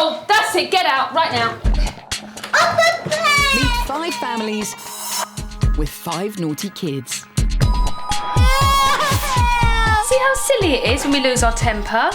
Oh, that's it. Get out right now. Meet 5 families with 5 naughty kids. See how silly it is when we lose our temper?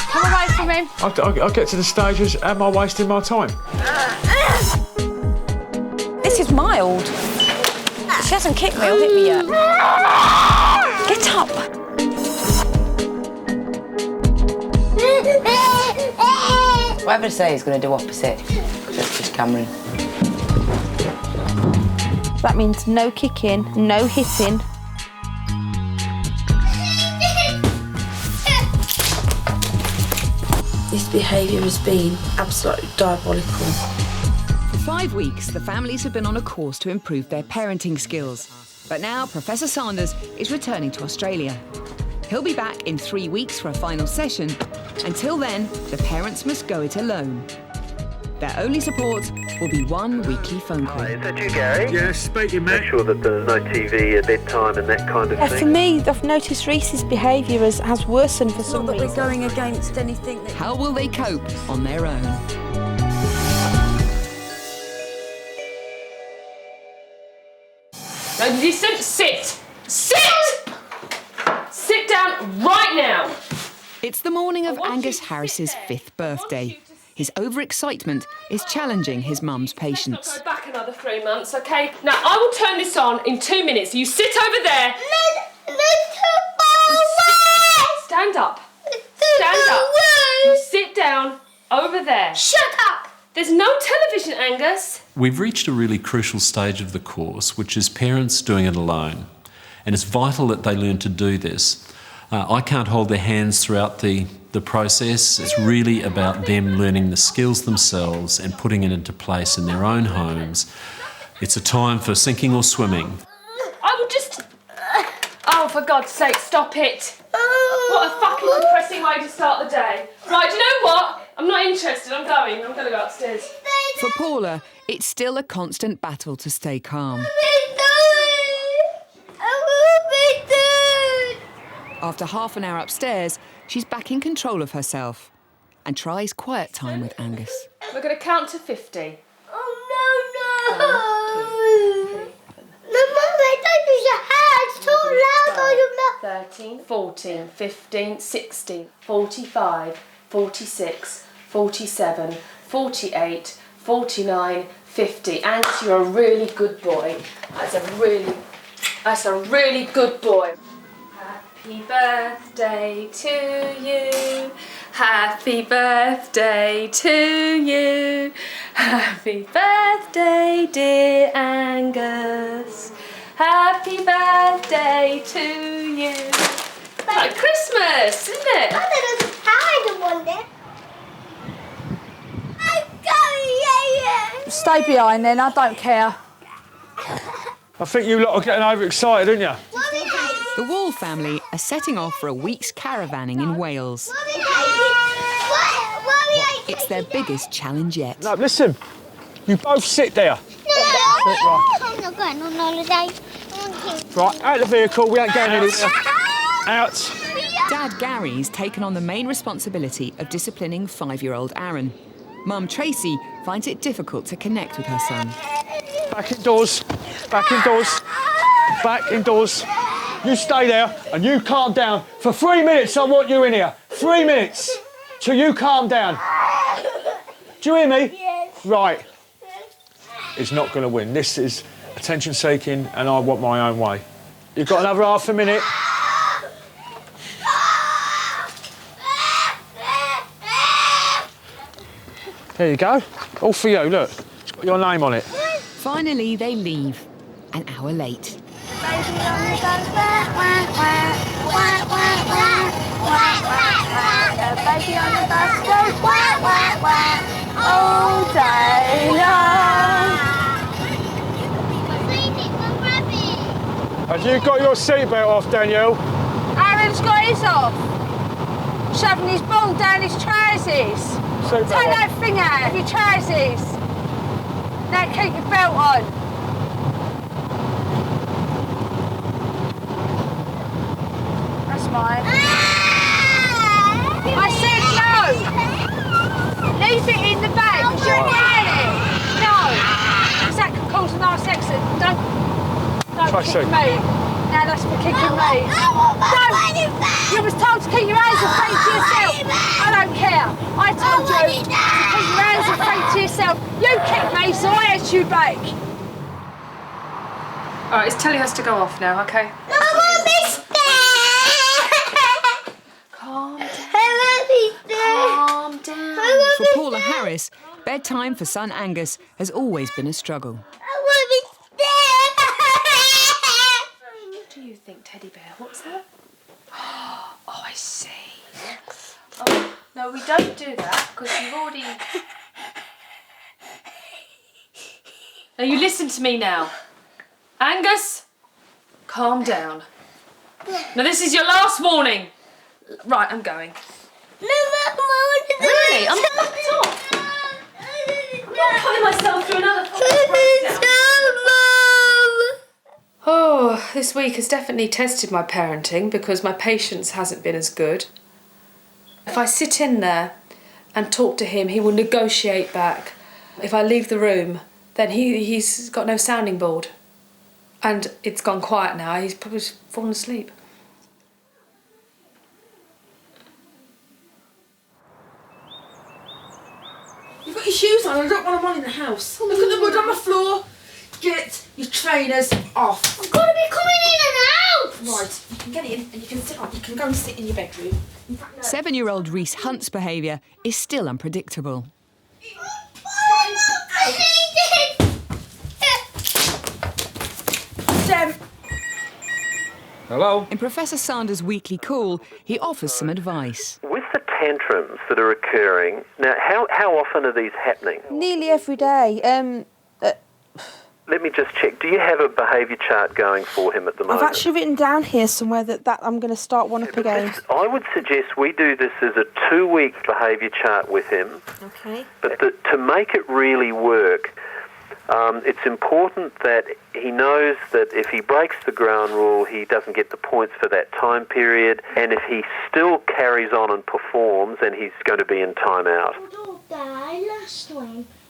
Come away from him. I get to the stage as, am I wasting my time? This is mild. She hasn't kicked me or hit me yet. Get up. Whatever I say is going to do opposite. That's just Cameron. That means no kicking, no hitting. This behaviour has been absolutely diabolical. For 5 weeks, the families have been on a course to improve their parenting skills. But now Professor Sanders is returning to Australia. He'll be back in 3 weeks for a final session. Until then, the parents must go it alone. Their only support will be 1 weekly phone call. Is that you, Gary? Yes, speaking, mate. Make sure that there's no TV at bedtime and that kind of For thing. me, I've noticed Reese's behaviour has worsened for some Not that reason. we're going against anything that... How will they cope on their own? No, listen, sit! Sit! Sit down right now! It's the morning of I want Angus you to sit Harris's there. 5th birthday. His overexcitement is challenging his mum's patience. Let's not go back another 3 months, OK? Now, I will turn this on in 2 minutes. You sit over there. Stand up. Stand up. You sit down over there. Shut up! There's no television, Angus. We've reached a really crucial stage of the course, which is parents doing it alone. And it's vital that they learn to do this. I can't hold their hands throughout the process. It's really about them learning the skills themselves and putting it into place in their own homes. It's a time for sinking or swimming. I will just... Oh, for God's sake, stop it. What a fucking depressing way to start the day. Right, do you know what? I'm not interested. I'm going to go upstairs. For Paula, it's still a constant battle to stay calm. After half an hour upstairs, she's back in control of herself and tries quiet time with Angus. We're going to count to 50. Oh, no. No, Mummy, don't use your hands. It's too loud on your mouth. 13, 14, 15, 16, 45, 46, 47, 48, 49, 50. Angus, you're a really good boy. That's a really good boy. Happy birthday to you. Happy birthday to you. Happy birthday, dear Angus. Happy birthday to you. It's like Christmas, isn't it? I thought it was a tiger one there. I'm going, yeah. Stay behind then, I don't care. I think you lot are getting overexcited, aren't you? The Wall family are setting off for a week's caravanning in Wales. It's their biggest challenge yet. No, listen. You both sit there. I'm not going on holiday. Right, out of the vehicle. We ain't going anywhere. Out. Dad Gary's taken on the main responsibility of disciplining 5-year-old Aaron. Mum Tracy finds it difficult to connect with her son. Back indoors. Back indoors. Back indoors. You stay there and you calm down. For 3 minutes, I want you in here. 3 minutes. Till you calm down. Do you hear me? Yes. Right. He's not going to win. This is attention-seeking and I want my own way. You've got another half a minute. There you go. All for you, look. It's got your name on it. Finally, they leave, an hour late. Baby on the bus goes wah, wah, wah, all day long. Have you got your seatbelt off, Danielle? Aaron's got his off. Shoving his ball down his trousers. Seatbelt Take off. that thing out of your trousers. Now keep your belt on. mine. I said no! Leave it in the bag, because you're wearing it! No! Because that could cause a nice accident. Don't kick me. Now that's for kicking me. You was told to keep your hands and feet to yourself. I don't care. I told you to keep your hands and feet to yourself. You kicked me, so I had you back. All right, his telly has to go off now, okay? No, I want to be scared. Calm down. I want to be scared. Calm down. For Paula Harris, bedtime for son Angus has always been a struggle. I want to be scared. What do you think, Teddy Bear? What's that? Oh, I see. Oh, no, we don't do that, because you've already... Now, you listen to me now. Angus, calm down. Now, this is your last warning. Right, I'm going. Really? I'm not off. I'm not putting myself through another breakdown. Oh, this week has definitely tested my parenting because my patience hasn't been as good. If I sit in there and talk to him, he will negotiate back. If I leave the room, then he's got no sounding board. And it's gone quiet now, he's probably fallen asleep. You've got your shoes on, I don't want them on in the house. Look at the mud on the floor. Get your trainers off. I've got to be coming in and out. Right, you can get in and you can sit on. You can go and sit in your bedroom. 7-year-old Reese Hunt's behaviour is still unpredictable. Hello? In Professor Sanders' weekly call, he offers some advice. With the tantrums that are occurring, now how often are these happening? Nearly every day. Let me just check. Do you have a behaviour chart going for him at the moment? I've actually written down here somewhere that I'm going to start one up again. I would suggest we do this as a 2-week behaviour chart with him. Okay. But to make it really work, it's important that he knows that if he breaks the ground rule, he doesn't get the points for that time period, and if he still carries on and performs, then he's going to be in time out.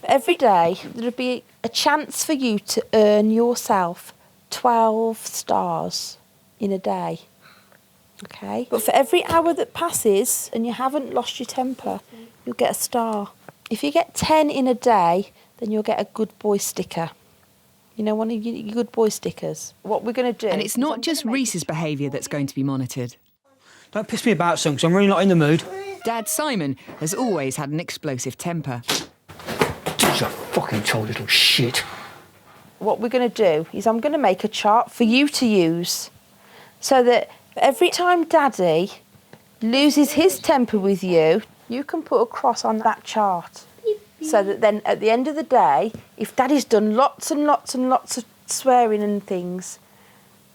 Every day, there'll be a chance for you to earn yourself 12 stars in a day. Okay? But for every hour that passes and you haven't lost your temper, you'll get a star. If you get 10 in a day, then you'll get a good boy sticker. You know, one of your good boy stickers. What we're going to do... And it's not just Reese's behaviour that's going to be monitored. Don't piss me about, son, because I'm really not in the mood. Dad Simon has always had an explosive temper. You're a fucking tall little shit. What we're going to do is I'm going to make a chart for you to use so that every time Daddy loses his temper with you, you can put a cross on that chart. So that then at the end of the day, if Daddy's done lots and lots and lots of swearing and things,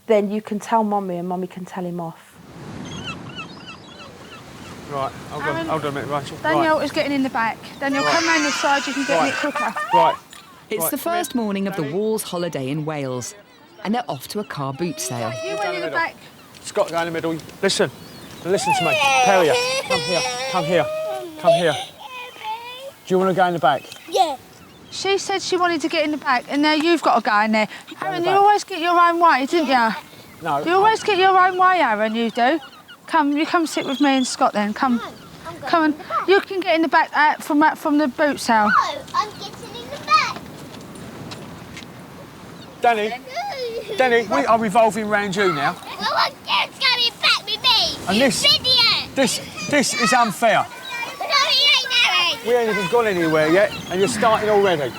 then you can tell Mommy and Mommy can tell him off. Right, hold on a minute, Rachel. Danielle is getting in the back. Danielle, come round this side, you can get in it quicker. Right. It's the first morning of the Walls holiday in Wales, and they're off to a car boot sale. You went in the back. Scott, go in the middle. Listen to me. Perrier, come here. Do you want to go in the back? Yeah. She said she wanted to get in the back, and now you've got to go in there. Aaron, you always get your own way, didn't you? No. You always get your own way, Aaron, you do. You come sit with me and Scott then. Come on. You can get in the back from the boot sale. No, I'm getting in the back. Danny, we are revolving round you now. Well, I'm going back with me. And this is unfair. No, you ain't, Aaron. We ain't even gone anywhere yet, and you're starting already.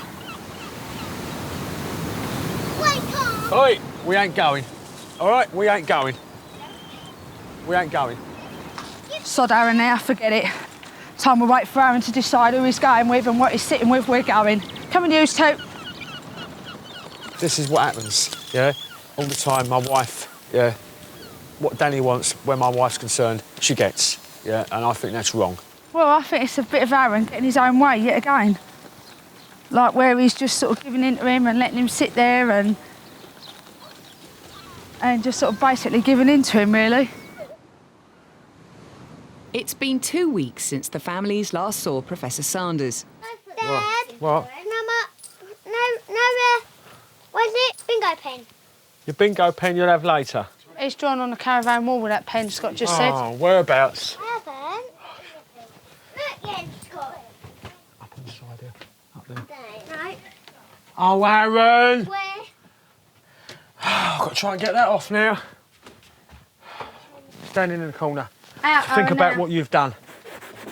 Wait, come. Oi, we ain't going. All right, we ain't going. Sod Aaron now, forget it. Time we wait for Aaron to decide who he's going with and what he's sitting with, we're going. Come on, you two. This is what happens, yeah? All the time, my wife, yeah, what Danny wants, when my wife's concerned, she gets, yeah? And I think that's wrong. Well, I think it's a bit of Aaron getting his own way yet again. Like where he's just sort of giving in to him and letting him sit there and just sort of basically giving in to him, really. It's been 2 weeks since the families last saw Professor Sanders. Dad. What? Where's it? Bingo pen. Your bingo pen you'll have later. He's drawn on the caravan wall with that pen Scott just said. Oh, whereabouts? I haven't. Look, yeah, Scott. Up on the side here. Up there. No. Oh, Aaron! Where? I've got to try and get that off now. Standing in the corner. Out, Think about what you've done.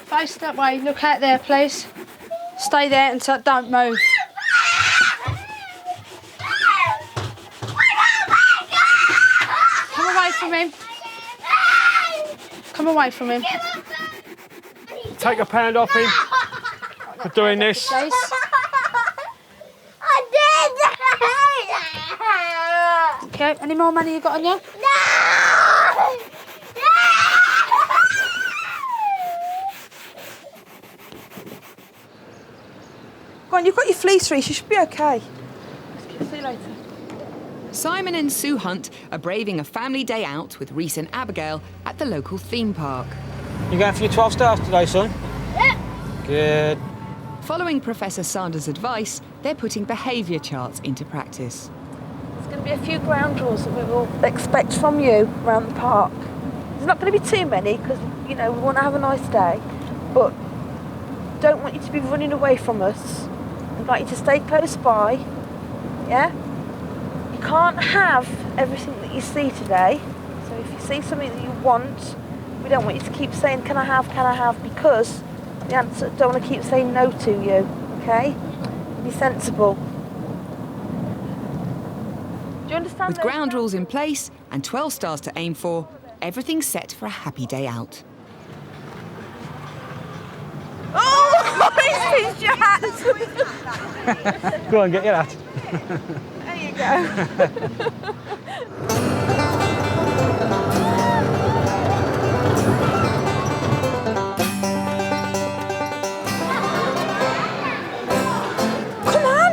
Face that way. Look out there, please. Stay there and don't move. Come away from him. Come away from him. Take your hand off him for doing this. I did! Okay, any more money you got on you? No! Go on, you've got your fleece, Reece. You should be okay. See you later. Simon and Sue Hunt are braving a family day out with Reece and Abigail at the local theme park. You going for your 12 stars today, son? Yeah. Good. Following Professor Sanders' advice, they're putting behaviour charts into practice. There's going to be a few ground rules that we will expect from you around the park. There's not going to be too many because, you know, we want to have a nice day, but don't want you to be running away from us. We'd like you to stay close by, yeah? You can't have everything that you see today, so if you see something that you want, we don't want you to keep saying, can I have, because the answer, don't want to keep saying no to you, okay? Be sensible. Do you understand? With ground rules in place and 12 stars to aim for, everything's set for a happy day out. Oh, he's pinched your hat. Go on, get your hat. There you go. Come on.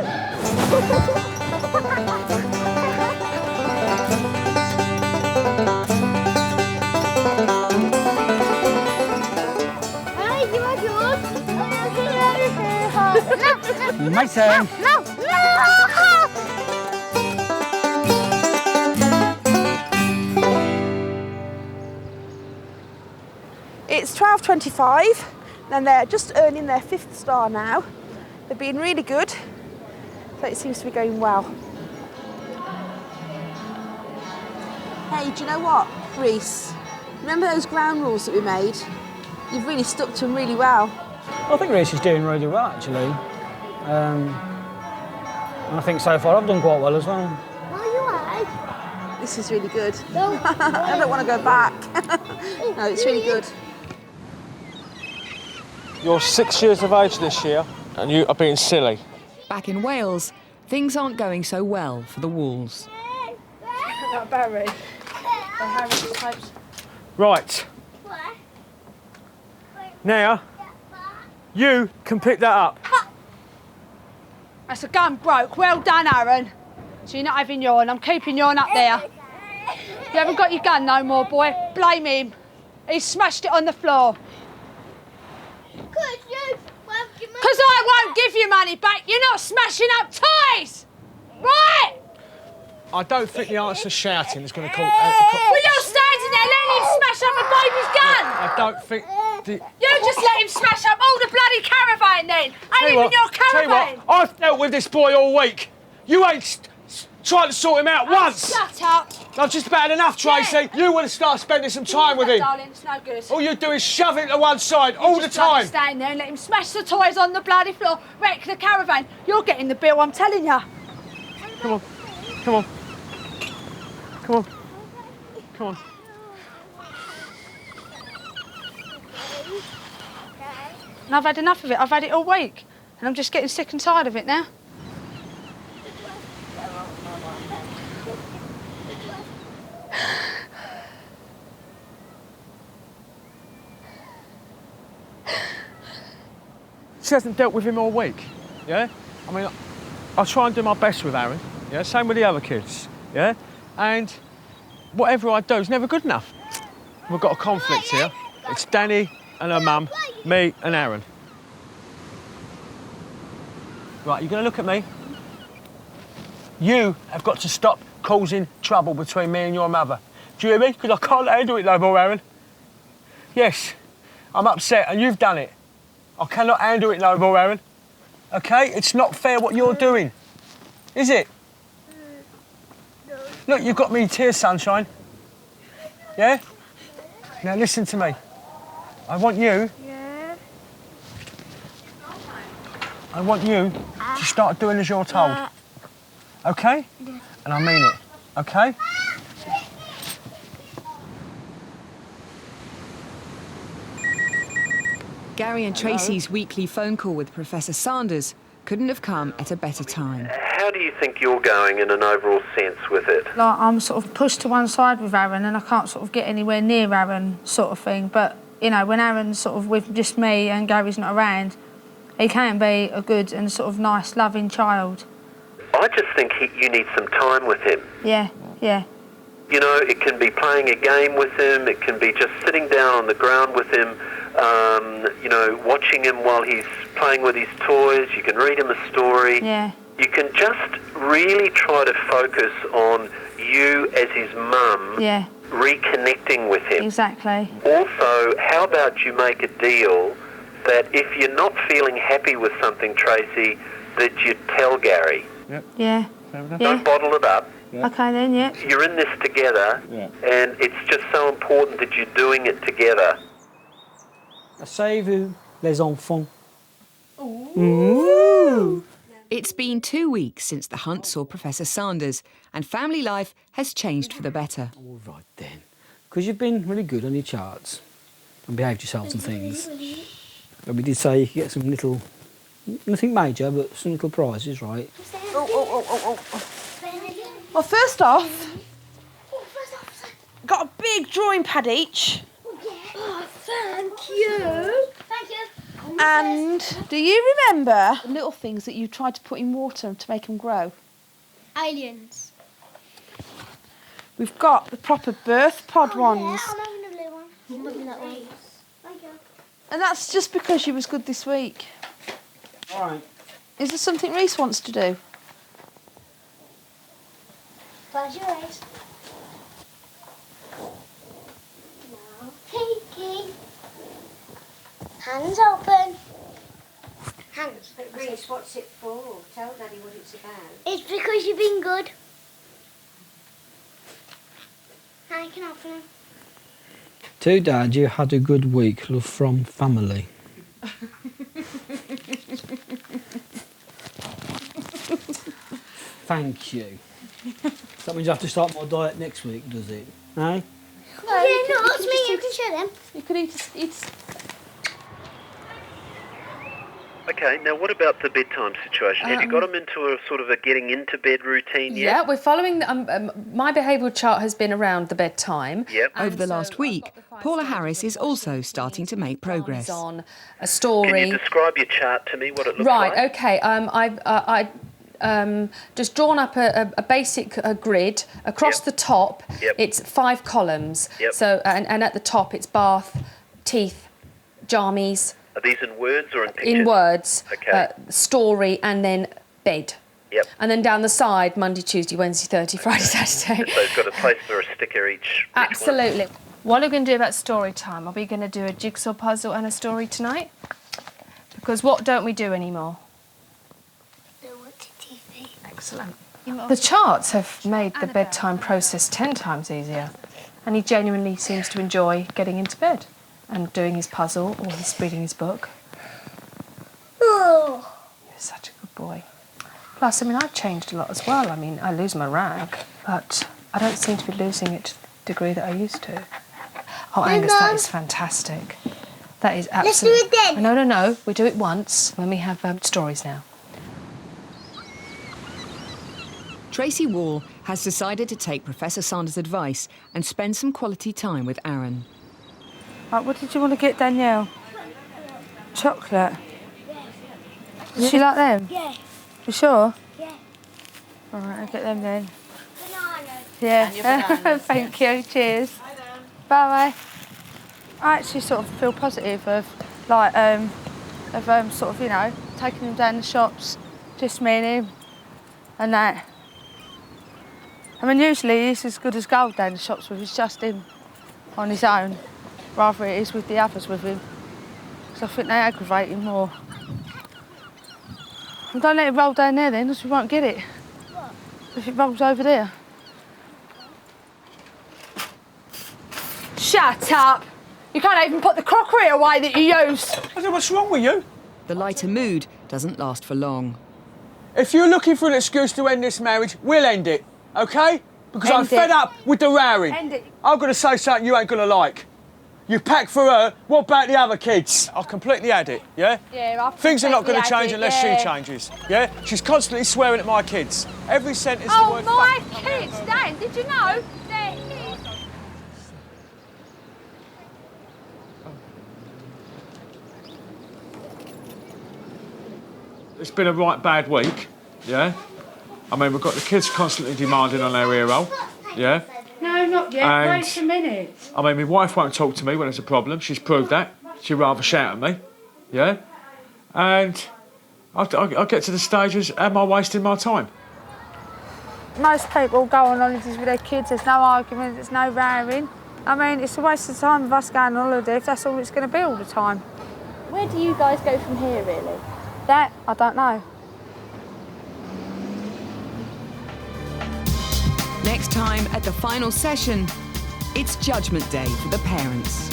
Hey, you are yours. No, My turn. no. It's 12:25 and they're just earning their 5th star now. They've been really good, so it seems to be going well. Hey, do you know what, Reece? Remember those ground rules that we made? You've really stuck to them really well. I think Reece is doing really well, actually. And I think so far I've done quite well as well. Are you right? This is really good. No. I don't want to go back. No, it's really good. You're 6 years of age this year and you are being silly. Back in Wales, things aren't going so well for the Wolves. Not Barry. Harry's pipes. Right. Now, you can pick that up. That's a gun broke. Well done, Aaron. So you're not having yours. I'm keeping yours up there. You haven't got your gun no more, boy. Blame him. He smashed it on the floor. Because I won't give you money back. You're not smashing up toys. Right? I don't think the answer shouting is going to call... Well, you're standing there letting him smash up a baby's gun. I don't think... You just let him smash up all the bloody caravan then. Ain't even your caravan. I've dealt with this boy all week. You ain't tried to sort him out once. Shut up. I've just about had enough, Tracy. You want to start spending some time with him. Darling, it's no good. All you do is shove it to one side all the time. Stand there and let him smash the toys on the bloody floor, wreck the caravan. You're getting the bill, I'm telling you. Come on. Come on. Come on. Come on. And I've had enough of it. I've had it all week. And I'm just getting sick and tired of it now. She hasn't dealt with him all week, yeah? I mean, I'll try and do my best with Aaron, yeah? Same with the other kids, yeah? And whatever I do is never good enough. We've got a conflict here. It's Danny and her mum, me and Aaron. Right, you're going to look at me? You have got to stop causing trouble between me and your mother. Do you hear me? Because I can't handle it no more, Aaron. Yes, I'm upset and you've done it. I cannot handle it no more, Aaron. OK? It's not fair what you're doing. Is it? Look, you've got me in tears, sunshine. Yeah? Now listen to me. I want you... Yeah. I want you to start doing as you're told. OK? Yeah. And I mean it. OK? Gary and Tracy's weekly phone call with Professor Sanders couldn't have come at a better time. How do you think you're going in an overall sense with it? Like, I'm sort of pushed to one side with Aaron and I can't sort of get anywhere near Aaron sort of thing. But, you know, when Aaron's sort of with just me and Gary's not around, he can be a good and sort of nice, loving child. I just think you need some time with him. Yeah, yeah. You know, it can be playing a game with him, it can be just sitting down on the ground with him, you know, watching him while he's playing with his toys. You can read him a story. Yeah. You can just really try to focus on you as his mum, Yeah. reconnecting with him. Exactly. Also, how about you make a deal that if you're not feeling happy with something, Tracy, that you tell Gary. Yep. Yeah. Don't bottle it up. Yeah. OK then, yeah. You're in this together, and it's just so important that you're doing it together. Asseyez-vous, les enfants. It's been 2 weeks since the hunt saw Professor Sanders, and family life has changed for the better. All right then. Because you've been really good on your charts and behaved yourselves and things. But we did say you could get some little, nothing major, but some little prizes, right? Well, first off, got a big drawing pad each. Oh, thank you. Thank you. And do you remember the little things that you tried to put in water to make them grow? Aliens. We've got the proper birth pod ones. Yeah, I'm having a blue one. I'm having that one. Thank you. And that's just because you was good this week. All right. Is there something Reese wants to do? Close your eyes. Now, pinky. Hands open. Hands. But Reese, what's it for? Tell Daddy what it's about. It's because you've been good. Now you can open them. To Dad, you had a good week. Love from family. Thank you. That means I have to start my diet next week, does it? Eh? No, it's me. You can show them. You could eat. Okay, now what about the bedtime situation? Have you got him into a sort of a getting into bed routine yet? Yeah, we're following... my behavioural chart has been around the bedtime. Yep. Over the last week, Paula Harris is also starting to make progress. On a story. Can you describe your chart to me, what it looks like? Right, OK. I've just drawn up a basic grid. Across the top, it's 5 columns. So, and at the top, it's bath, teeth, jammies. Are these in words or in pictures? In words. Okay. Story and then bed. Yep. And then down the side, Monday, Tuesday, Wednesday, Thursday, Friday, Saturday. So it's got a place for a sticker each Absolutely. What are we going to do about story time? Are we going to do a jigsaw puzzle and a story tonight? Because what don't we do anymore? Watch TV. Excellent. The charts have made the bedtime process 10 times easier, and he genuinely seems to enjoy getting into bed and doing his puzzle or he's reading his book. Oh. You're such a good boy. Plus, I mean, I've changed a lot as well. I mean, I lose my rag, but I don't seem to be losing it to the degree that I used to. Oh, Angus, that is fantastic. That is absolutely... Let's do it then. No. We do it once when we have stories now. Tracy Wall has decided to take Professor Sanders' advice and spend some quality time with Aaron. Right, what did you want to get, Danielle? Chocolate. Does she like them? Yeah. You sure? Yeah. All right, I'll get them then. Bananas. Yeah. Thank you. Cheers. Bye-bye. I actually sort of feel positive of, like, sort of, you know, taking him down the shops, just me and him, and that. I mean, usually he's as good as gold down the shops with, it's just him on his own, rather it is with the others with him, because I think they aggravate him more. Well, don't let it roll down there then, because we won't get it. If it rolls over there. Shut up! You can't even put the crockery away that you use. I don't know what's wrong with you. The lighter mood doesn't last for long. If you're looking for an excuse to end this marriage, we'll end it, OK? Because I'm fed up with the rowing. End it. I'm going to say something you ain't going to like. You pack for her, what about the other kids? I've completely had it, yeah? Yeah, I've Things are not going to completely change had it, unless yeah. she changes, yeah? She's constantly swearing at my kids. Every sentence Oh, the word my fuck. kids, Dan, did you know? They're his. It's been a right bad week, yeah? I mean, we've got the kids constantly demanding on our hero, yeah? No, not yet. And- Wait a minute. I mean, my wife won't talk to me when there's a problem. She's proved that. She'd rather shout at me, yeah? And I get to the stages, am I wasting my time? Most people go on holidays with their kids, there's no argument, there's no rowing. I mean, it's a waste of time of us going on holiday if that's all it's going to be all the time. Where do you guys go from here, really? That, I don't know. Next time at the final session, it's judgment day for the parents.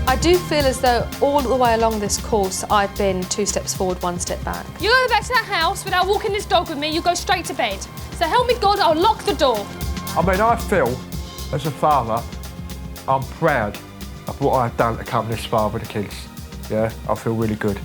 I do feel as though all the way along this course I've been 2 steps forward, 1 step back. You go back to that house without walking this dog with me, you go straight to bed. So help me God, I'll lock the door. I mean, I feel, as a father, I'm proud of what I've done to come this far with the kids. Yeah, I feel really good.